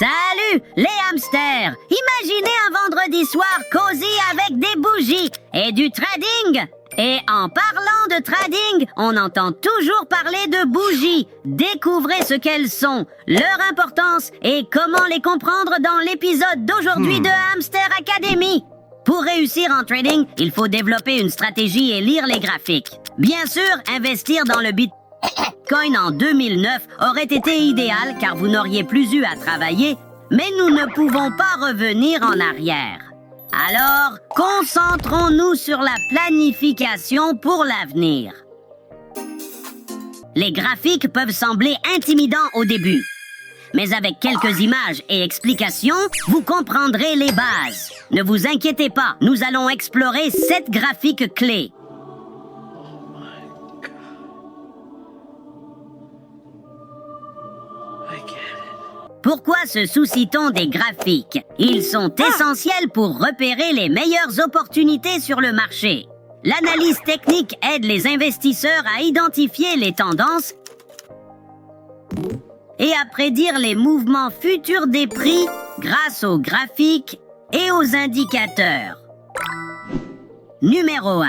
Salut, les hamsters! Imaginez un vendredi soir cosy avec des bougies et du trading! Et en parlant de trading, on entend toujours parler de bougies. Découvrez ce qu'elles sont, leur importance et comment les comprendre dans l'épisode d'aujourd'hui de Hamster Academy. Pour réussir en trading, il faut développer une stratégie et lire les graphiques. Bien sûr, investir dans le Bitcoin en 2009 aurait été idéal car vous n'auriez plus eu à travailler, mais nous ne pouvons pas revenir en arrière. Alors, concentrons-nous sur la planification pour l'avenir. Les graphiques peuvent sembler intimidants au début, mais avec quelques images et explications, vous comprendrez les bases. Ne vous inquiétez pas, nous allons explorer 7 graphiques clés. Pourquoi se soucie-t-on des graphiques? Ils sont essentiels pour repérer les meilleures opportunités sur le marché. L'analyse technique aide les investisseurs à identifier les tendances et à prédire les mouvements futurs des prix grâce aux graphiques et aux indicateurs. Numéro 1.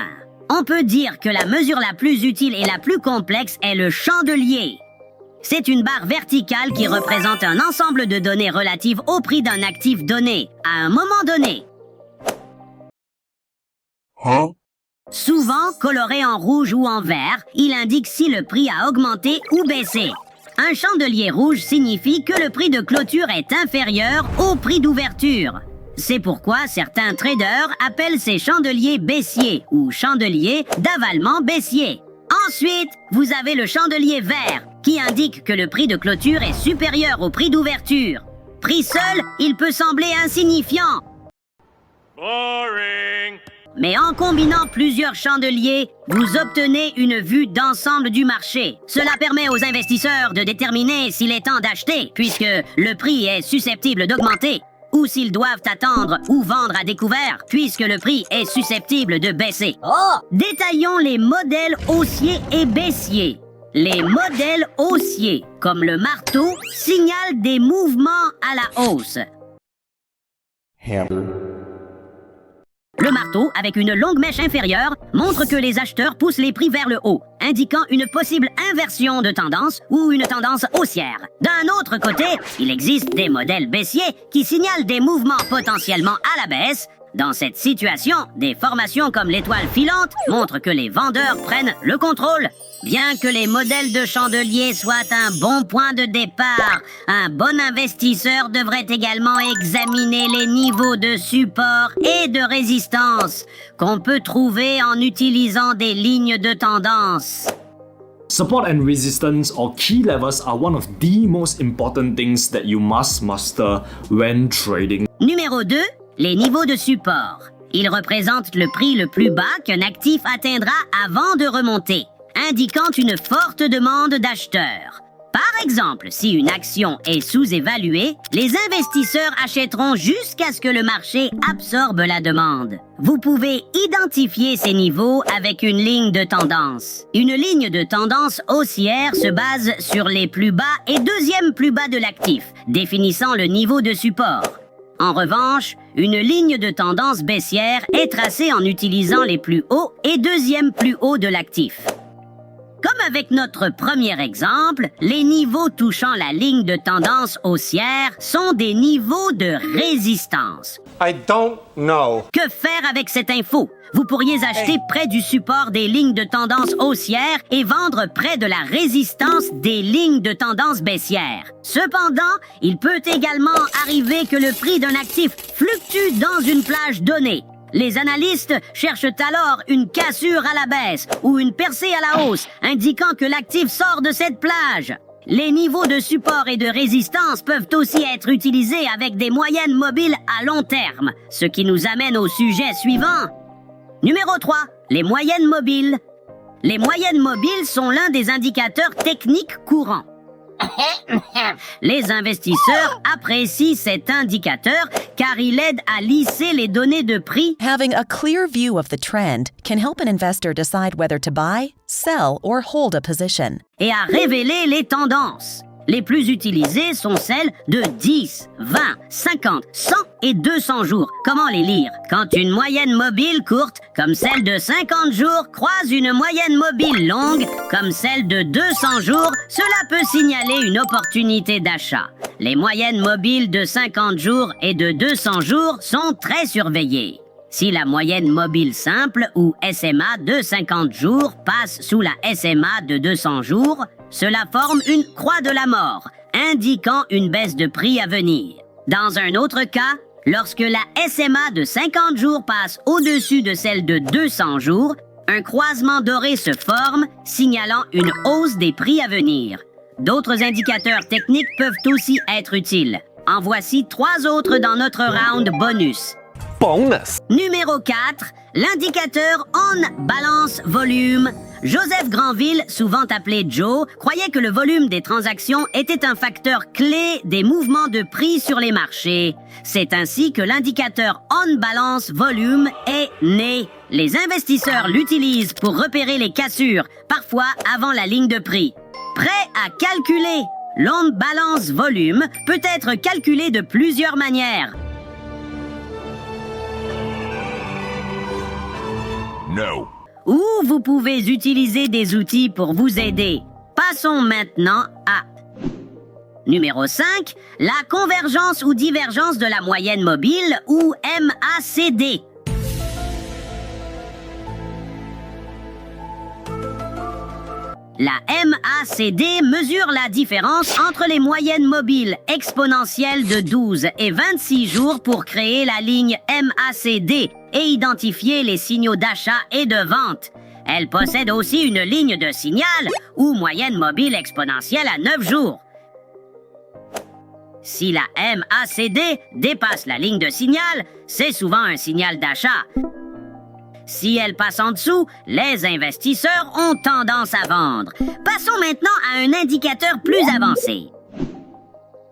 On peut dire que la mesure la plus utile et la plus complexe est le chandelier. C'est une barre verticale qui représente un ensemble de données relatives au prix d'un actif donné, à un moment donné. Souvent coloré en rouge ou en vert, il indique si le prix a augmenté ou baissé. Un chandelier rouge signifie que le prix de clôture est inférieur au prix d'ouverture. C'est pourquoi certains traders appellent ces chandeliers baissiers ou chandeliers d'avalement baissier. Ensuite, vous avez le chandelier vert, qui indique que le prix de clôture est supérieur au prix d'ouverture. Pris seul, il peut sembler insignifiant. Boring. Mais en combinant plusieurs chandeliers, vous obtenez une vue d'ensemble du marché. Cela permet aux investisseurs de déterminer s'il est temps d'acheter, puisque le prix est susceptible d'augmenter, ou s'ils doivent attendre ou vendre à découvert, puisque le prix est susceptible de baisser. Détaillons les modèles haussiers et baissiers. Les modèles haussiers, comme le marteau, signalent des mouvements à la hausse. Le marteau, avec une longue mèche inférieure, montre que les acheteurs poussent les prix vers le haut, indiquant une possible inversion de tendance ou une tendance haussière. D'un autre côté, il existe des modèles baissiers qui signalent des mouvements potentiellement à la baisse. Dans cette situation, des formations comme l'étoile filante montrent que les vendeurs prennent le contrôle. Bien que les modèles de chandelier soient un bon point de départ, un bon investisseur devrait également examiner les niveaux de support et de résistance qu'on peut trouver en utilisant des lignes de tendance. Support and resistance or key levels are one of the most important things that you must master when trading. Numéro 2, les niveaux de support. Ils représentent le prix le plus bas qu'un actif atteindra avant de remonter, indiquant une forte demande d'acheteurs. Par exemple, si une action est sous-évaluée, les investisseurs achèteront jusqu'à ce que le marché absorbe la demande. Vous pouvez identifier ces niveaux avec une ligne de tendance. Une ligne de tendance haussière se base sur les plus bas et deuxième plus bas de l'actif, définissant le niveau de support. En revanche, une ligne de tendance baissière est tracée en utilisant les plus hauts et deuxième plus haut de l'actif. Comme avec notre premier exemple, les niveaux touchant la ligne de tendance haussière sont des niveaux de résistance. I don't know. Que faire avec cette info? Vous pourriez acheter près du support des lignes de tendance haussière et vendre près de la résistance des lignes de tendance baissière. Cependant, il peut également arriver que le prix d'un actif fluctue dans une plage donnée. Les analystes cherchent alors une cassure à la baisse ou une percée à la hausse, indiquant que l'actif sort de cette plage. Les niveaux de support et de résistance peuvent aussi être utilisés avec des moyennes mobiles à long terme, ce qui nous amène au sujet suivant. Numéro 3, les moyennes mobiles. Les moyennes mobiles sont l'un des indicateurs techniques courants. Les investisseurs apprécient cet indicateur car il aide à lisser les données de prix. Having a clear view of the trend can help an investor decide whether to buy, sell, or hold a position. Et à révéler les tendances. Les plus utilisées sont celles de 10, 20, 50, 100 et 200 jours. Comment les lire? Quand une moyenne mobile courte, comme celle de 50 jours, croise une moyenne mobile longue, comme celle de 200 jours, cela peut signaler une opportunité d'achat. Les moyennes mobiles de 50 jours et de 200 jours sont très surveillées. Si la moyenne mobile simple ou SMA de 50 jours passe sous la SMA de 200 jours, cela forme une croix de la mort, indiquant une baisse de prix à venir. Dans un autre cas, lorsque la SMA de 50 jours passe au-dessus de celle de 200 jours, un croisement doré se forme, signalant une hausse des prix à venir. D'autres indicateurs techniques peuvent aussi être utiles. En voici 3 autres dans notre round bonus. Bonus. Numéro 4, l'indicateur On Balance Volume. Joseph Granville, souvent appelé Joe, croyait que le volume des transactions était un facteur clé des mouvements de prix sur les marchés. C'est ainsi que l'indicateur On Balance Volume est né. Les investisseurs l'utilisent pour repérer les cassures, parfois avant la ligne de prix. Prêt à calculer? L'On Balance Volume peut être calculé de plusieurs manières. No. Ou vous pouvez utiliser des outils pour vous aider. Passons maintenant à numéro 5, la convergence ou divergence de la moyenne mobile ou MACD. La MACD mesure la différence entre les moyennes mobiles exponentielles de 12 et 26 jours pour créer la ligne MACD et identifier les signaux d'achat et de vente. Elle possède aussi une ligne de signal ou moyenne mobile exponentielle à 9 jours. Si la MACD dépasse la ligne de signal, c'est souvent un signal d'achat. Si elle passe en dessous, les investisseurs ont tendance à vendre. Passons maintenant à un indicateur plus avancé.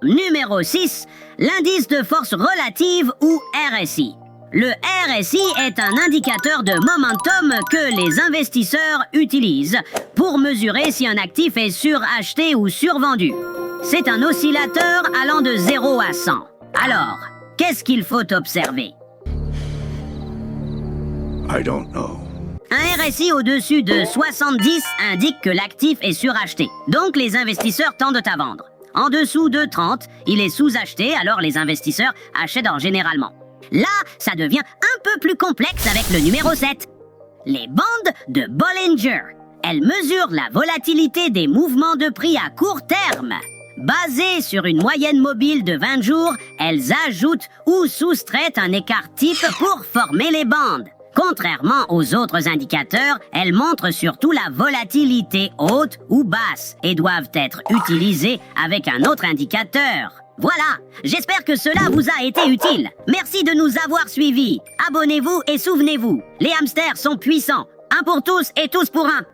Numéro 6, l'indice de force relative ou RSI. Le RSI est un indicateur de momentum que les investisseurs utilisent pour mesurer si un actif est suracheté ou survendu. C'est un oscillateur allant de 0 à 100. Alors, qu'est-ce qu'il faut observer? I don't know. Un RSI au-dessus de 70 indique que l'actif est suracheté, donc les investisseurs tendent à vendre. En dessous de 30, il est sous-acheté, alors les investisseurs achètent généralement. Là, ça devient un peu plus complexe avec le numéro 7. Les bandes de Bollinger. Elles mesurent la volatilité des mouvements de prix à court terme. Basées sur une moyenne mobile de 20 jours, elles ajoutent ou soustraitent un écart type pour former les bandes. Contrairement aux autres indicateurs, elles montrent surtout la volatilité haute ou basse et doivent être utilisées avec un autre indicateur. Voilà, j'espère que cela vous a été utile. Merci de nous avoir suivis. Abonnez-vous et souvenez-vous, les hamsters sont puissants. Un pour tous et tous pour un.